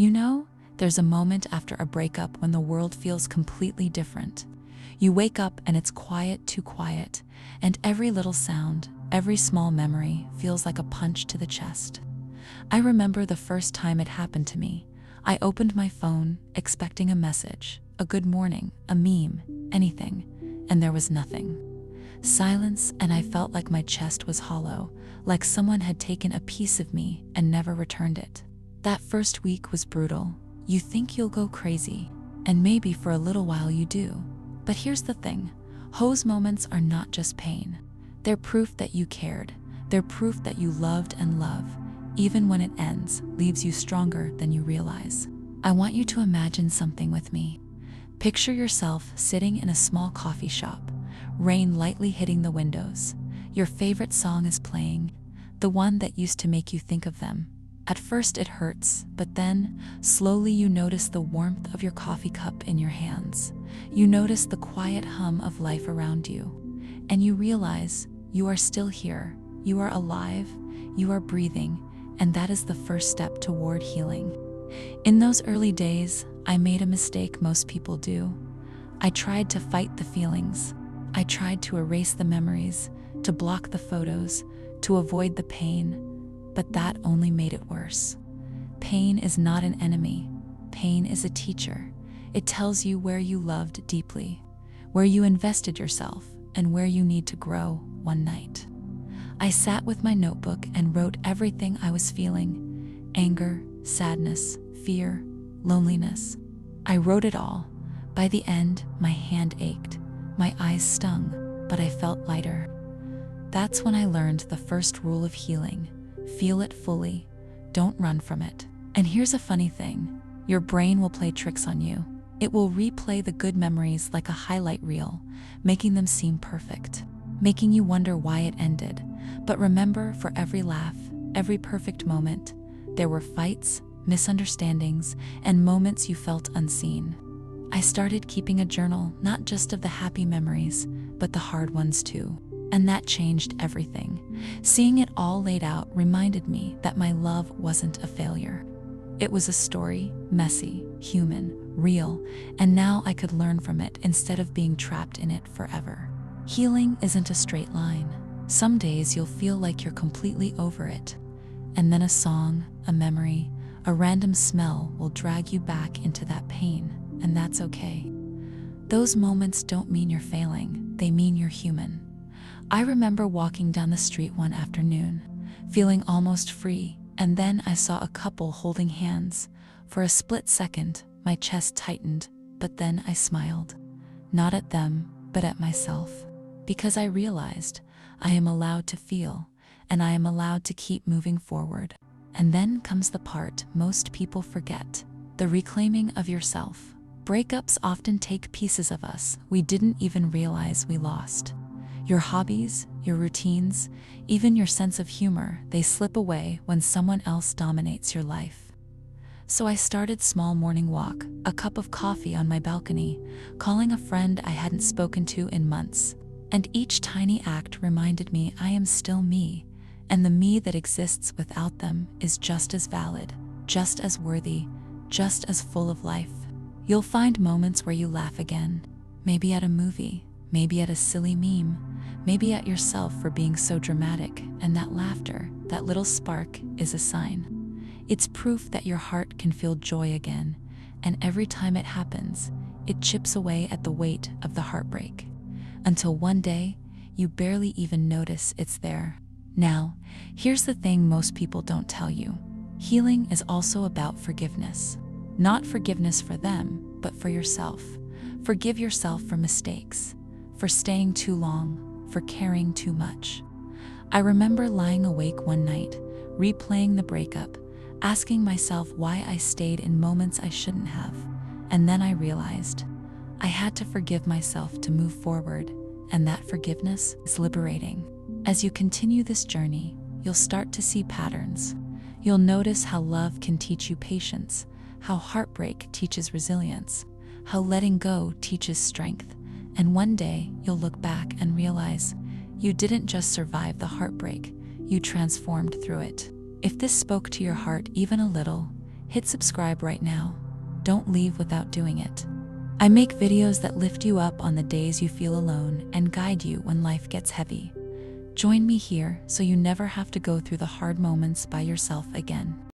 You know, there's a moment after a breakup when the world feels completely different. You wake up and it's quiet, too quiet, and every little sound, every small memory feels like a punch to the chest. I remember the first time it happened to me. I opened my phone, expecting a message, a good morning, a meme, anything, and there was nothing. Silence, and I felt like my chest was hollow, like someone had taken a piece of me and never returned it. That first week was brutal. You think you'll go crazy, and maybe for a little while you do. But here's the thing, those moments are not just pain. They're proof that you cared. They're proof that you loved, and love, even when it ends, leaves you stronger than you realize. I want you to imagine something with me. Picture yourself sitting in a small coffee shop, rain lightly hitting the windows. Your favorite song is playing, the one that used to make you think of them. At first it hurts, but then, slowly you notice the warmth of your coffee cup in your hands. You notice the quiet hum of life around you. And you realize you are still here, you are alive, you are breathing, and that is the first step toward healing. In those early days, I made a mistake most people do. I tried to fight the feelings. I tried to erase the memories, to block the photos, to avoid the pain. But that only made it worse. Pain is not an enemy. Pain is a teacher. It tells you where you loved deeply, where you invested yourself, and where you need to grow one night. I sat with my notebook and wrote everything I was feeling: anger, sadness, fear, loneliness. I wrote it all. By the end, my hand ached, my eyes stung, but I felt lighter. That's when I learned the first rule of healing. Feel it fully. Don't run from it. And here's a funny thing. Your brain will play tricks on you. It will replay the good memories like a highlight reel, making them seem perfect, making you wonder why it ended. But remember, for every laugh, every perfect moment, there were fights, misunderstandings, and moments you felt unseen. I started keeping a journal, not just of the happy memories, but the hard ones too. And that changed everything. Seeing it all laid out reminded me that my love wasn't a failure. It was a story, messy, human, real, and now I could learn from it instead of being trapped in it forever. Healing isn't a straight line. Some days you'll feel like you're completely over it, and then a song, a memory, a random smell will drag you back into that pain, and that's okay. Those moments don't mean you're failing, they mean you're human. I remember walking down the street one afternoon, feeling almost free, and then I saw a couple holding hands. For a split second, my chest tightened, but then I smiled. Not at them, but at myself. Because I realized I am allowed to feel, and I am allowed to keep moving forward. And then comes the part most people forget, the reclaiming of yourself. Breakups often take pieces of us we didn't even realize we lost. Your hobbies, your routines, even your sense of humor, they slip away when someone else dominates your life. So I started small morning walk, a cup of coffee on my balcony, calling a friend I hadn't spoken to in months. And each tiny act reminded me I am still me, and the me that exists without them is just as valid, just as worthy, just as full of life. You'll find moments where you laugh again, maybe at a movie, maybe at a silly meme, maybe at yourself for being so dramatic, and that laughter, that little spark, is a sign. It's proof that your heart can feel joy again, and every time it happens, it chips away at the weight of the heartbreak. Until one day, you barely even notice it's there. Now, here's the thing most people don't tell you. Healing is also about forgiveness. Not forgiveness for them, but for yourself. Forgive yourself for mistakes, for staying too long, for caring too much. I remember lying awake one night, replaying the breakup, asking myself why I stayed in moments I shouldn't have. And then I realized I had to forgive myself to move forward, and that forgiveness is liberating. As you continue this journey, you'll start to see patterns. You'll notice how love can teach you patience, how heartbreak teaches resilience, how letting go teaches strength. And one day, you'll look back and realize you didn't just survive the heartbreak, you transformed through it. If this spoke to your heart even a little, hit subscribe right now. Don't leave without doing it. I make videos that lift you up on the days you feel alone and guide you when life gets heavy. Join me here so you never have to go through the hard moments by yourself again.